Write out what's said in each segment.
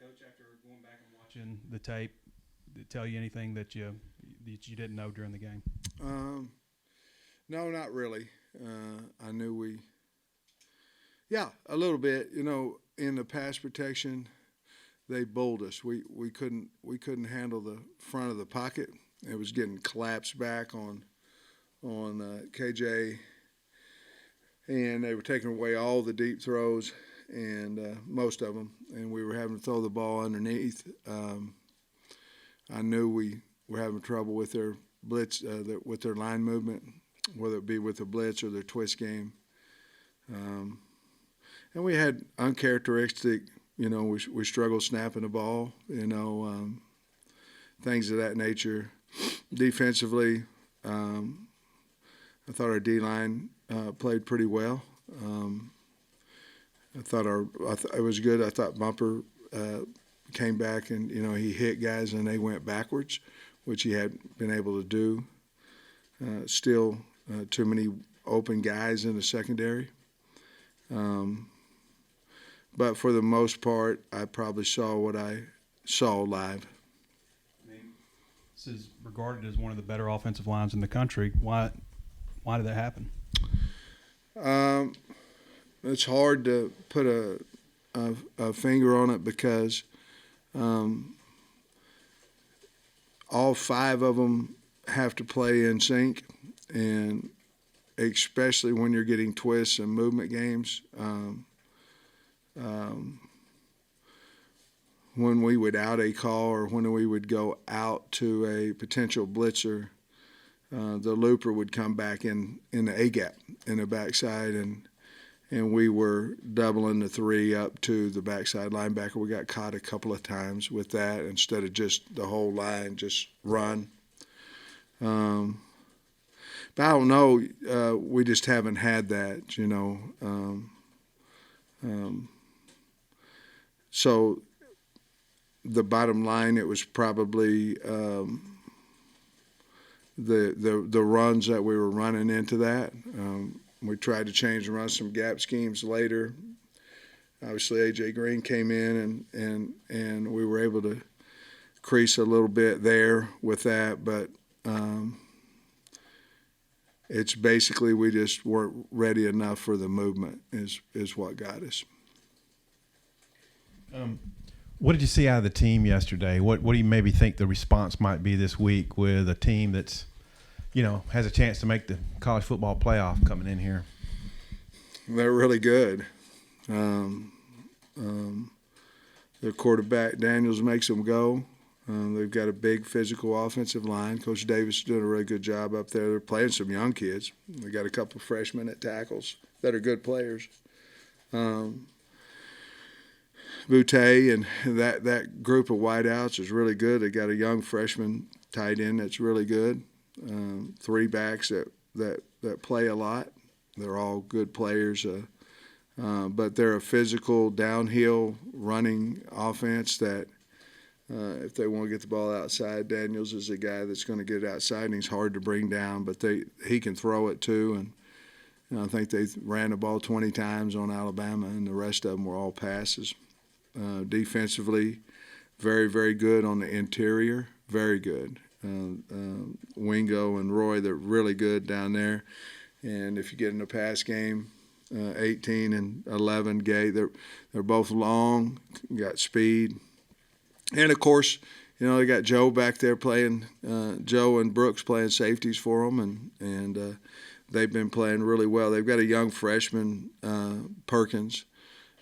Coach, after going back and watching the tape, did it tell you anything that you didn't know during the game? No, not really. I knew yeah, a little bit. In the pass protection, they bowled us. We couldn't handle the front of the pocket. It was getting collapsed back on KJ, and they were taking away all the deep throws and most of them, and we were having to throw the ball underneath. I knew we were having trouble with their blitz, with their line movement, whether it be with the blitz or their twist game. And we had uncharacteristic, we struggled snapping the ball, things of that nature. Defensively, I thought our D-line played pretty well. I thought it was good. I thought Bumper came back and, he hit guys and they went backwards, which he had been able to do. Still too many open guys in the secondary. But for the most part, I probably saw what I saw live. This is regarded as one of the better offensive lines in the country. Why did that happen? It's hard to put a finger on it because all five of them have to play in sync, and especially when you're getting twists and movement games. When we would out a call or when we would go out to a potential blitzer, the looper would come back in the A gap in the backside, and we were doubling the three up to the backside linebacker. We got caught a couple of times with that instead of just the whole line just run. But I don't know. We just haven't had that, So the bottom line, it was probably the runs that we were running into that. We tried to change and run some gap schemes later. Obviously, A.J. Green came in and we were able to crease a little bit there with that, but it's basically we just weren't ready enough for the movement is what got us. What did you see out of the team yesterday? What do you maybe think the response might be this week with a team that's, has a chance to make the college football playoff coming in here? They're really good. Their quarterback, Daniels, makes them go. They've got a big physical offensive line. Coach Davis is doing a really good job up there. They're playing some young kids. They got a couple of freshmen at tackles that are good players. Butte and that group of wideouts is really good. They got a young freshman tight end that's really good. Three backs that play a lot. They're all good players, but they're a physical downhill running offense that if they want to get the ball outside, Daniels is a guy that's going to get it outside, and he's hard to bring down, but he can throw it too. And I think they ran the ball 20 times on Alabama, and the rest of them were all passes. Defensively, very, very good on the interior, very good. Wingo and Roy, they're really good down there. And if you get in a pass game, 18 and 11 Gay, they're both long, got speed. And, of course, they got Joe back there playing, Joe and Brooks playing safeties for them, and they've been playing really well. They've got a young freshman, Perkins,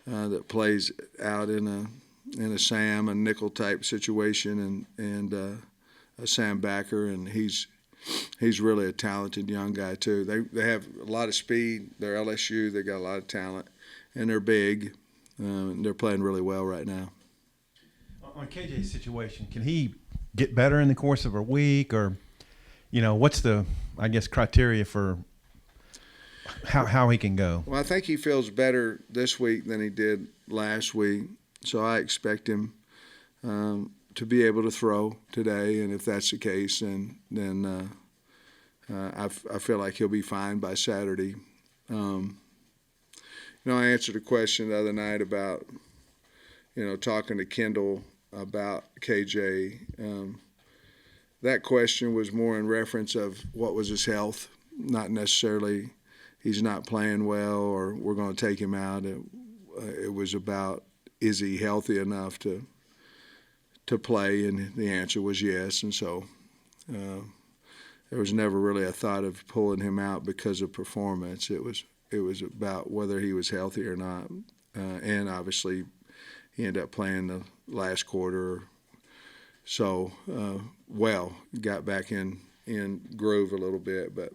that plays out in a Sam, a nickel type situation, and a Sam Backer, and he's really a talented young guy too. They have a lot of speed. They're LSU. They got a lot of talent, and they're big. They're playing really well right now. On KJ's situation, can he get better in the course of a week, or what's the criteria for how he can go? Well, I think he feels better this week than he did last week, so I expect him to be able to throw today, and if that's the case, then I feel like he'll be fine by Saturday. I answered a question the other night about talking to Kendall about KJ, that question was more in reference of what was his health, not necessarily he's not playing well or we're going to take him out. It was about, is he healthy enough to play, and the answer was yes. And so there was never really a thought of pulling him out because of performance. It was about whether he was healthy or not, and obviously he ended up playing the last quarter. So got back in groove a little bit, but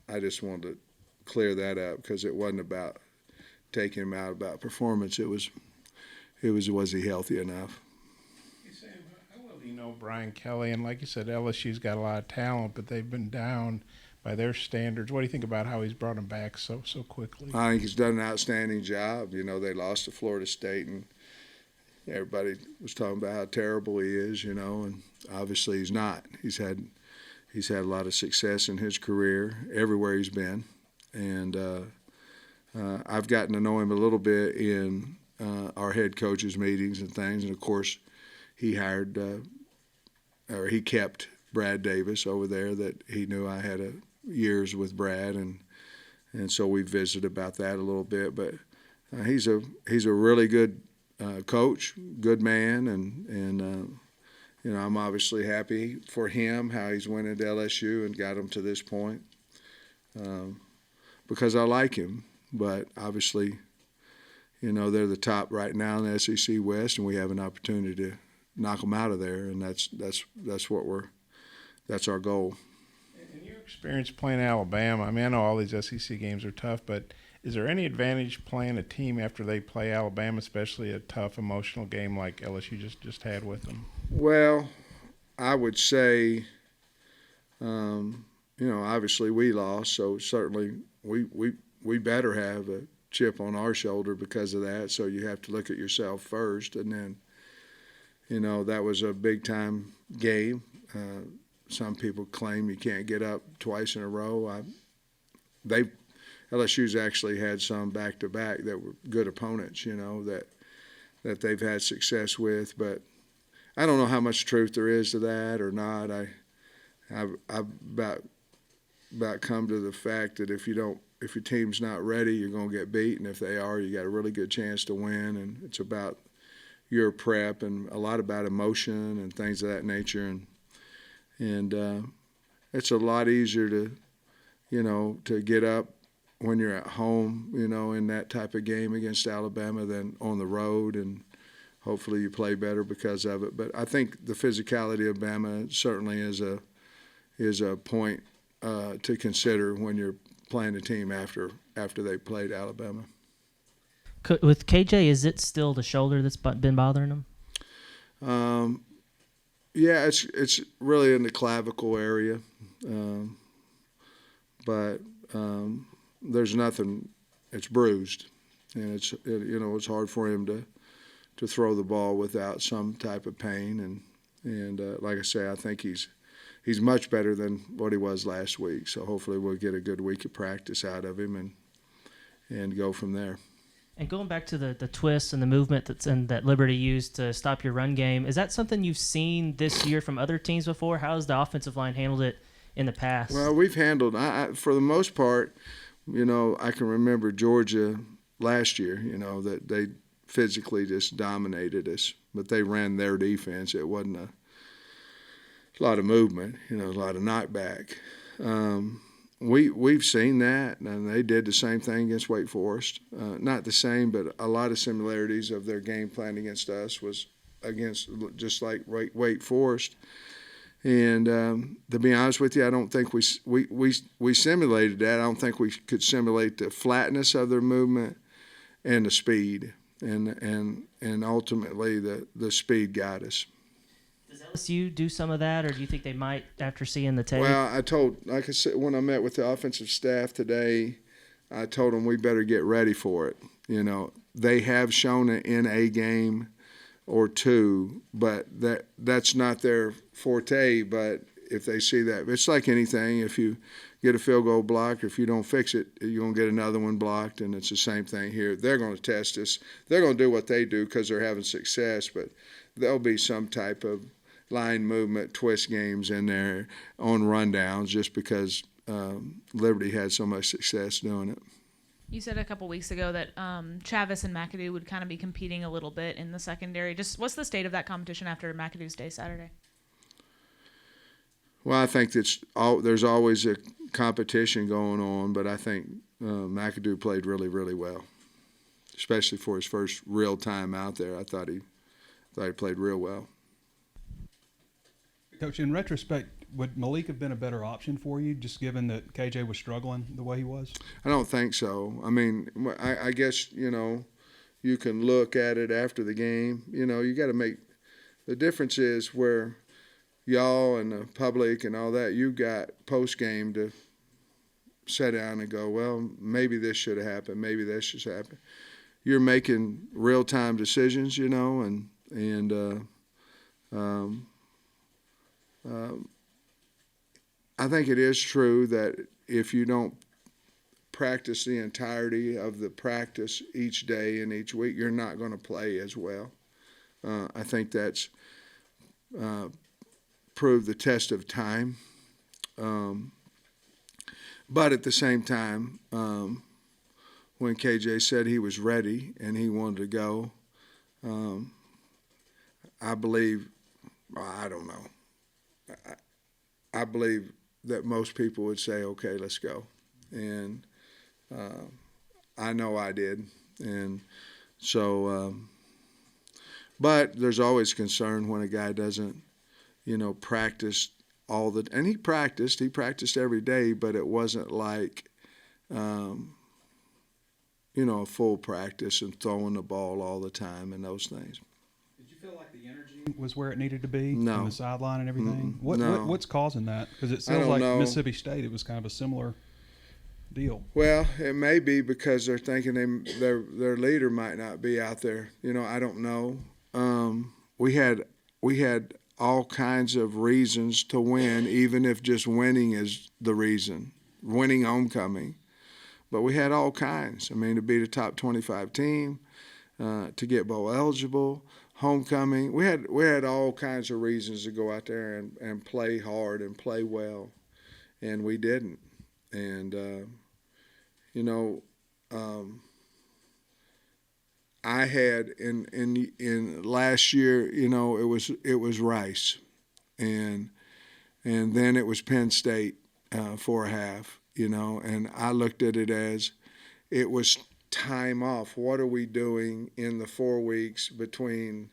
I just wanted to clear that up because it wasn't about taking him out about performance. It was he healthy enough? How well do you know Brian Kelly? And like you said, LSU's got a lot of talent, but they've been down by their standards. What do you think about how he's brought them back so quickly? I think he's done an outstanding job. They lost to Florida State, and everybody was talking about how terrible he is, and obviously he's not. He's had a lot of success in his career everywhere he's been, and I've gotten to know him a little bit in our head coaches meetings and things, and of course he kept Brad Davis over there that he knew I had years with Brad, and so we visited about that a little bit. But he's a really good coach, good man, and I'm obviously happy for him how he's went into LSU and got him to this point because I like him. But obviously, they're the top right now in the SEC West, and we have an opportunity to knock them out of there, and that's our goal. In your experience playing Alabama, I mean, I know all these SEC games are tough, but is there any advantage playing a team after they play Alabama, especially a tough, emotional game like LSU just had with them? Well, I would say, obviously we lost, so certainly we better have a chip on our shoulder because of that. So you have to look at yourself first, and then, that was a big-time game. Some people claim you can't get up twice in a row. LSU's actually had some back-to-back that were good opponents, that they've had success with. But I don't know how much truth there is to that or not. I've about come to the fact that if your team's not ready, you're going to get beat, and if they are, you got a really good chance to win. And it's about your prep and a lot about emotion and things of that nature. And it's a lot easier to get up when you're at home, in that type of game against Alabama than on the road, and hopefully you play better because of it. But I think the physicality of Bama certainly is a point to consider when you're playing a team after they played Alabama. With KJ, is it still the shoulder that's been bothering him? Yeah, it's really in the clavicle area, but there's nothing. It's bruised, and it's hard for him to throw the ball without some type of pain. And like I say, I think he's much better than what he was last week. So hopefully we'll get a good week of practice out of him and go from there. And going back to the twists and the movement that Liberty used to stop your run game, is that something you've seen this year from other teams before? How has the offensive line handled it in the past? Well, we've handled for the most part, I can remember Georgia last year, that they physically just dominated us, but they ran their defense. It wasn't a lot of movement, a lot of knockback. We've seen that, and they did the same thing against Wake Forest. Not the same, but a lot of similarities of their game plan against us was against just like Wake Forest. And to be honest with you, I don't think we simulated that. I don't think we could simulate the flatness of their movement and the speed, and ultimately the speed got us. Does LSU do some of that, or do you think they might after seeing the tape? Well, like I said, when I met with the offensive staff today, I told them we better get ready for it. They have shown it in a game or two, but that's not their forte. But if they see that, it's like anything. If you get a field goal blocked. If you don't fix it, you're going to get another one blocked, and it's the same thing here. They're going to test us. They're going to do what they do because they're having success, but there'll be some type of line movement, twist games in there on rundowns just because Liberty had so much success doing it. You said a couple weeks ago that Chavis and McAdoo would kind of be competing a little bit in the secondary. Just what's the state of that competition after McAdoo's Day Saturday? Well, I think there's always a competition going on, but I think McAdoo played really, really well, especially for his first real time out there. I thought he played real well. Coach, in retrospect, would Malik have been a better option for you, just given that KJ was struggling the way he was? I don't think so. I mean, I guess, you can look at it after the game. You got to make – the difference is where y'all and the public and all that, you got post-game to sit down and go, well, maybe this should have happened, maybe this should have happened. You're making real-time decisions, I think it is true that if you don't practice the entirety of the practice each day and each week, you're not going to play as well. I think that's proved the test of time. But at the same time, when KJ said he was ready and he wanted to go, I believe, I don't know, I believe that most people would say, okay, let's go. And I know I did. And so, but there's always concern when a guy doesn't, practice and he practiced every day, but it wasn't like, a full practice and throwing the ball all the time and those things. Did you feel like the energy was where it needed to be No. on the sideline and everything? No. What's causing that? Because it I sounds don't like know. Mississippi State, it was kind of a similar deal. Well, it may be because they're thinking their leader might not be out there. I don't know. We had all kinds of reasons to win, even if just winning is the reason, winning homecoming. But we had all kinds. I mean, to be the top 25 team, to get bowl eligible, homecoming. We had all kinds of reasons to go out there and play hard and play well, and we didn't. And I had in last year, it was Rice, and then it was Penn State for a half, and I looked at it as it was time off. What are we doing in the 4 weeks between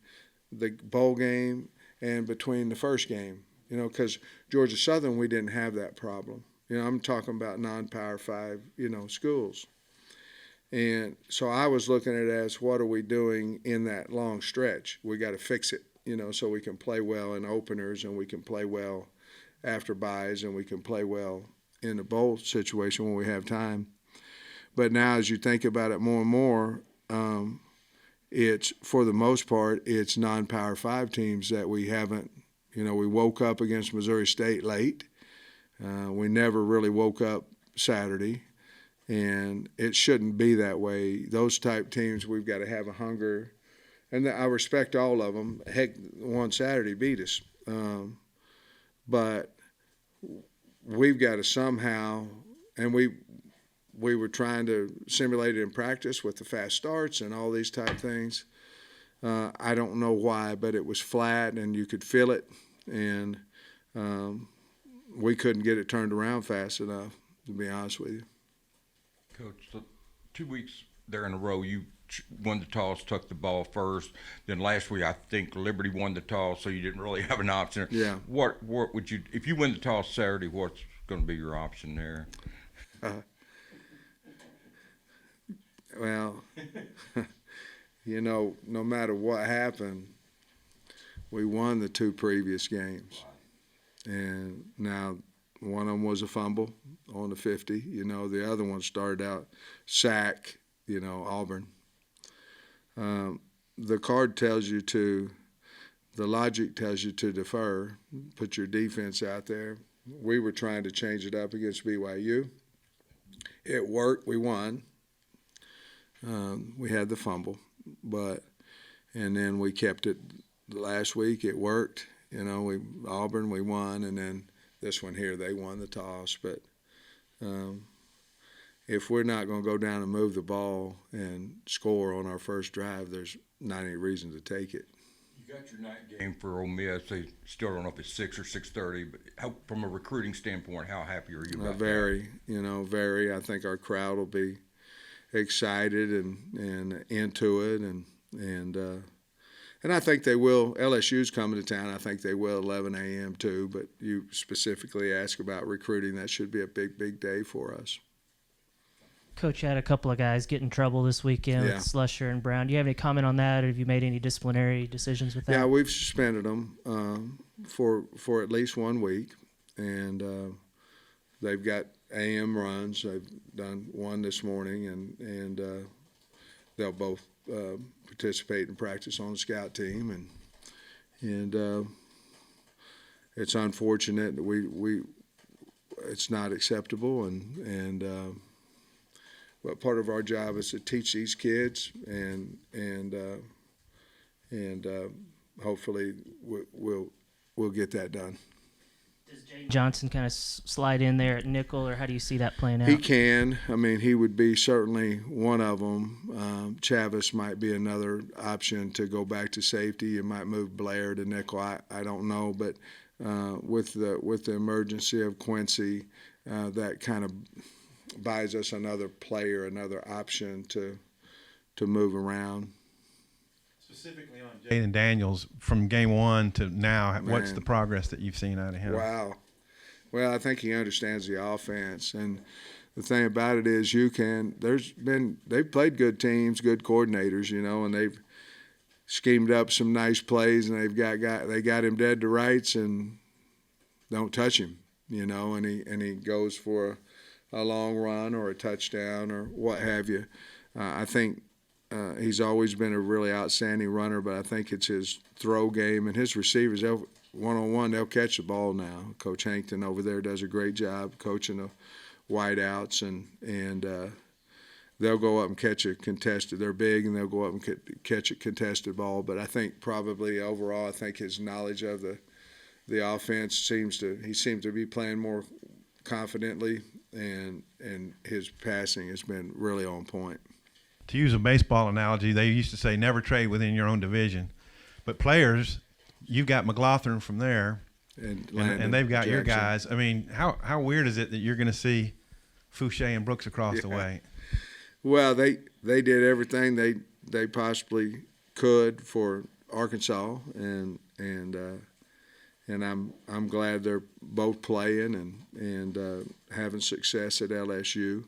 the bowl game and between the first game? Because Georgia Southern, we didn't have that problem. I'm talking about non-Power 5, schools. And so I was looking at it as, what are we doing in that long stretch? We got to fix it, so we can play well in openers and we can play well after buys and we can play well in the bowl situation when we have time. But now as you think about it more and more, it's, for the most part, it's non-Power 5 teams that we haven't, we woke up against Missouri State late. We never really woke up Saturday. And it shouldn't be that way. Those type teams, we've got to have a hunger. And I respect all of them. Heck, one Saturday beat us. But we've got to somehow, and we were trying to simulate it in practice with the fast starts and all these type things. I don't know why, but it was flat and you could feel it. And we couldn't get it turned around fast enough, to be honest with you. Coach, so 2 weeks there in a row, you won the toss, took the ball first. Then last week, I think Liberty won the toss, so you didn't really have an option. Yeah. What would you, if you win the toss Saturday, what's going to be your option there? Well, no matter what happened, we won the 2 previous games. And now one of them was a fumble on the 50. The other one started out sack, Auburn. The card tells you the logic tells you to defer, put your defense out there, we were trying to change it up against BYU. It worked. We won. We had the fumble, and then we kept it last week. It worked. Auburn, we won, and then this one here, they won the toss. But if we're not going to go down and move the ball and score on our first drive, there's not any reason to take it. You got your night game for Ole Miss. They still don't know if it's 6 or 6:30, but from a recruiting standpoint, how happy are you about very, very. I think our crowd will be excited and into it, and I think they will. LSU's coming to town. I think they will 11 a.m. too. But you specifically ask about recruiting. That should be a big, big day for us. Coach had a couple of guys get in trouble this weekend with Slusher and Brown. Do you have any comment on that, or have you made any disciplinary decisions with that? Yeah, we've suspended them for at least 1 week, and they've got AM runs. They've done one this morning, and they'll both participate in practice on the scout team, and it's unfortunate that we it's not acceptable, but part of our job is to teach these kids, and hopefully we'll get that done. Does Jaden Johnson kind of slide in there at nickel, or how do you see that playing out? He can. I mean, he would be certainly one of them. Chavis might be another option to go back to safety. You might move Blair to nickel. I don't know, but with the emergency of Quincy, that kind of buys us another player, another option to move around. Specifically on Jaden Daniels, from game one to now, what's the progress that you've seen out of him? Wow. Well, I think he understands the offense, and the thing about it is they've played good teams, good coordinators, and they've schemed up some nice plays, and they got him dead to rights and don't touch him, and he goes for a long run or a touchdown or what have you. I think he's always been a really outstanding runner, but I think it's his throw game and his receivers. One-on-one, they'll catch the ball now. Coach Hankton over there does a great job coaching the wideouts, and they'll go up and catch a contested. They're big, and they'll go up and catch a contested ball. But I think probably overall, I think his knowledge of the offense seems to be playing more confidently, and his passing has been really on point. To use a baseball analogy, they used to say never trade within your own division. But players, you've got McLaughlin from there, and they've got Jackson. Your guys. I mean, how weird is it that you're going to see Fouché and Brooks across the way? Well, they did everything they possibly could for Arkansas, and I'm glad they're both playing and having success at LSU.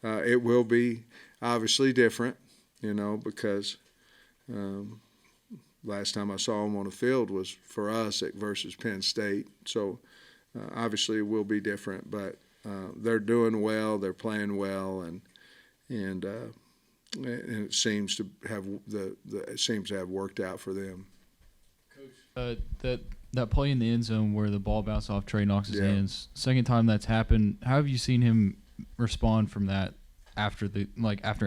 It will be obviously different, because last time I saw them on the field was for us versus Penn State. So obviously it will be different, but they're doing well, they're playing well, and it seems to have worked out for them. Coach, that play in the end zone where the ball bounced off Trey Knox's hands, second time that's happened. How have you seen him respond from that after it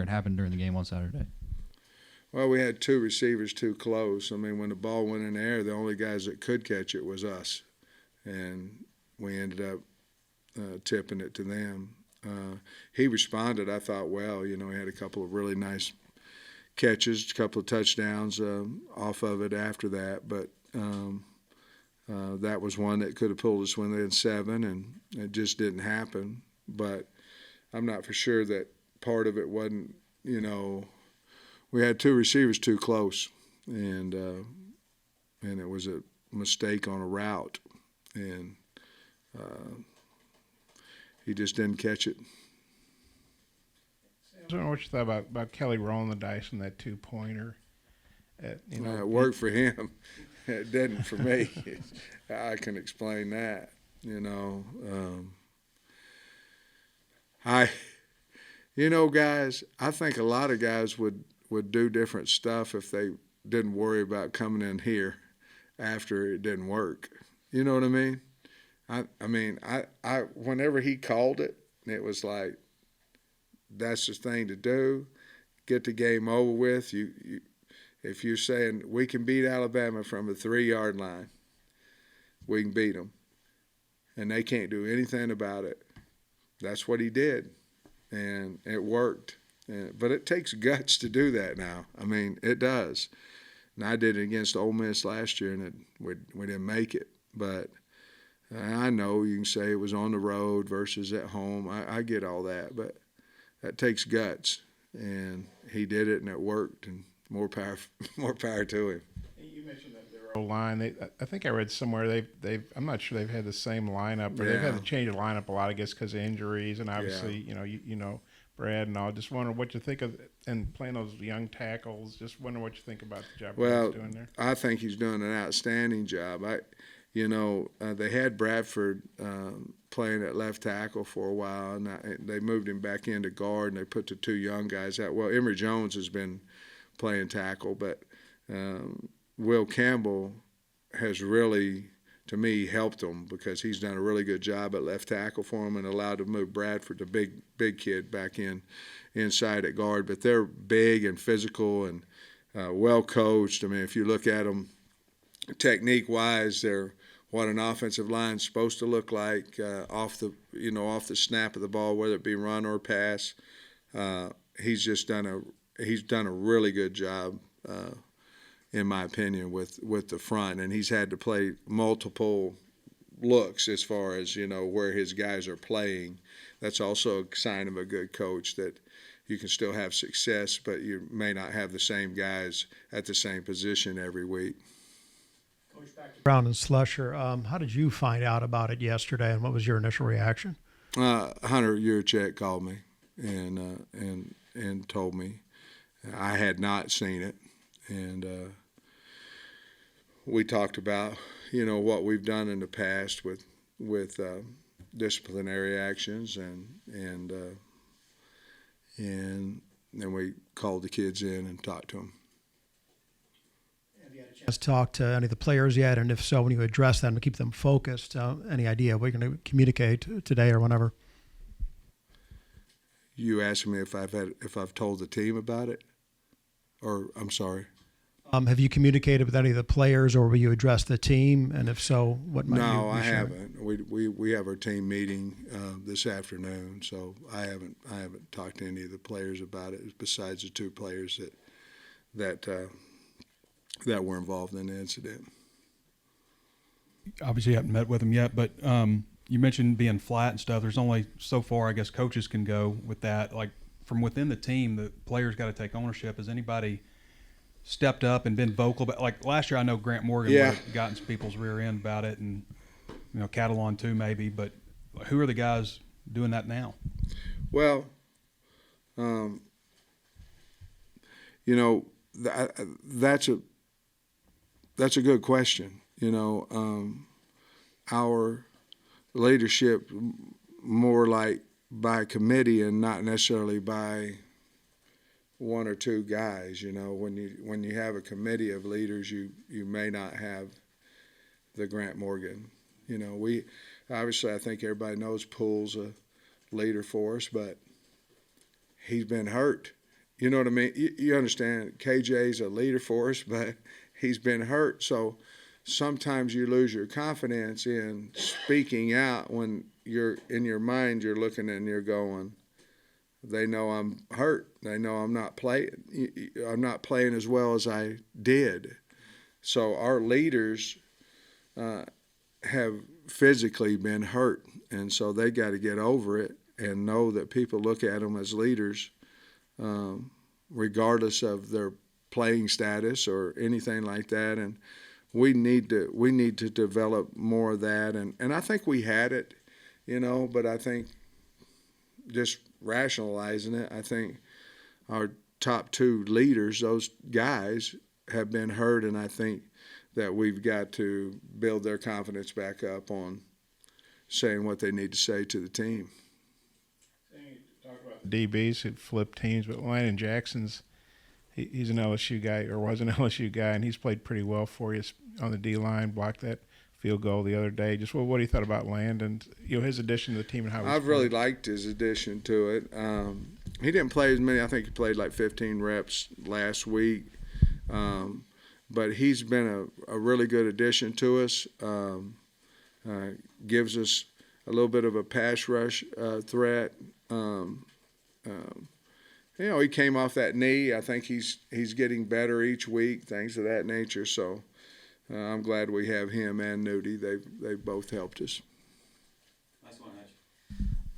happened during the game on Saturday? Well, we had two receivers too close. I mean, when the ball went in the air, the only guys that could catch it was us, and we ended up tipping it to them. He responded, I thought, well. He had a couple of really nice catches, a couple of touchdowns off of it after that, but that was one that could have pulled us within 7, and it just didn't happen. But I'm not for sure that part of it wasn't, we had two receivers too close, and it was a mistake on a route, and he just didn't catch it. I don't know what you thought about Kelly rolling the dice on that 2-pointer. It worked for him. It didn't for me. I can explain that. Guys, I think a lot of guys would do different stuff if they didn't worry about coming in here after it didn't work. You know what I mean? I mean, whenever he called it, it was like, that's the thing to do. Get the game over with. If you're saying we can beat Alabama from the 3-yard line, we can beat them, and they can't do anything about it. That's what he did, and it worked. But it takes guts to do that now. I mean, it does. And I did it against Ole Miss last year, and we didn't make it. But I know you can say it was on the road versus at home. I get all that, but that takes guts, and he did it, and it worked. And more power to him. You mentioned that their O-line. I think I read somewhere I'm not sure they've had the same lineup, or they've had to change the lineup a lot, I guess, because of injuries, and obviously, you know, Brad and all. Just wondering what you think of and playing those young tackles. Just wondering what you think about the job Brad's doing there. I think he's doing an outstanding job. They had Bradford playing at left tackle for a while, and they moved him back into guard, and they put the 2 young guys out. Well, Emory Jones has been playing tackle, but Will Campbell has really, to me, helped them because he's done a really good job at left tackle for him and allowed to move Bradford, the big kid, back inside at guard. But they're big and physical and well coached. I mean, if you look at them technique-wise, they're what an offensive line's supposed to look like off the snap of the ball, whether it be run or pass. He's done a really good job, in my opinion, with the front, and he's had to play multiple looks as far as where his guys are playing. That's also a sign of a good coach, that you can still have success, but you may not have the same guys at the same position every week. Brown and Slusher, how did you find out about it yesterday, and what was your initial reaction? Hunter Yurchek called me and told me. I had not seen it, and we talked about what we've done in the past with disciplinary actions, and then we called the kids in and talked to them. Has talked to any of the players yet, and if so, when you address them to keep them focused, any idea what you're going to communicate today or whenever? You asking me if I've told the team about it, or I'm sorry. Have you communicated with any of the players, or will you address the team? And if so, what might you No, I share? haven't. We have our team meeting this afternoon, so I haven't talked to any of the players about it besides the 2 players that were involved in the incident. Obviously, you haven't met with them yet, but you mentioned being flat and stuff. There's only so far, I guess, coaches can go with that. Like, from within the team, the players got to take ownership. Has anybody stepped up and been vocal? But like last year, I know Grant Morgan would have gotten some people's rear end about it, and Catalan too, maybe. But who are the guys doing that now? Well, that's a good question. Our leadership more like by committee and not necessarily by 1 or 2 guys. When you have a committee of leaders, you may not have the Grant Morgan. We obviously, I think everybody knows Poole's a leader for us, but he's been hurt. You know what I mean? You understand, KJ's a leader for us, but he's been hurt. So sometimes you lose your confidence in speaking out when you're in your mind, you're looking and you're going, they know I'm hurt. They know I'm not playing as well as I did. So our leaders have physically been hurt, and so they got to get over it and know that people look at them as leaders, regardless of their playing status or anything like that. And we need to develop more of that. And I think we had it, but I think just rationalizing it, I think our top 2 leaders, those guys, have been hurt, and I think that we've got to build their confidence back up on saying what they need to say to the team. Talk about the DBs who flip teams, but Landon Jackson's he's an LSU guy, or was an LSU guy, and he's played pretty well for you on the D line, blocked that field goal the other day. Just what do you thought about Landon? His addition to the team and how I've really liked his addition to it. He didn't play as many. I think he played like 15 reps last week. But he's been a really good addition to us. Gives us a little bit of a pass rush threat. He came off that knee. I think he's getting better each week, things of that nature. So I'm glad we have him and Nudie. They've both helped us.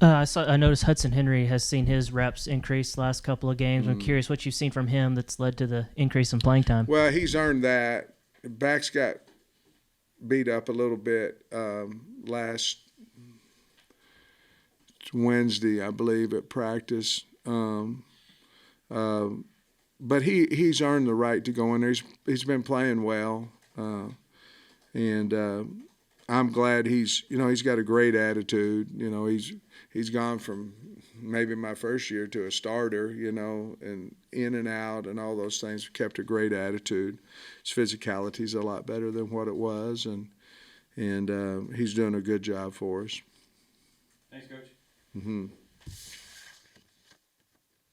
I noticed Hudson Henry has seen his reps increase the last couple of games. I'm curious what you've seen from him that's led to the increase in playing time. Well, he's earned that. Backs got beat up a little bit last Wednesday, I believe, at practice. But he's earned the right to go in there. He's been playing well, and I'm glad he's got a great attitude. He's gone from maybe my first year to a starter, and in and out and all those things. Kept a great attitude. His physicality is a lot better than what it was, and he's doing a good job for us. Thanks, Coach. Mm-hmm.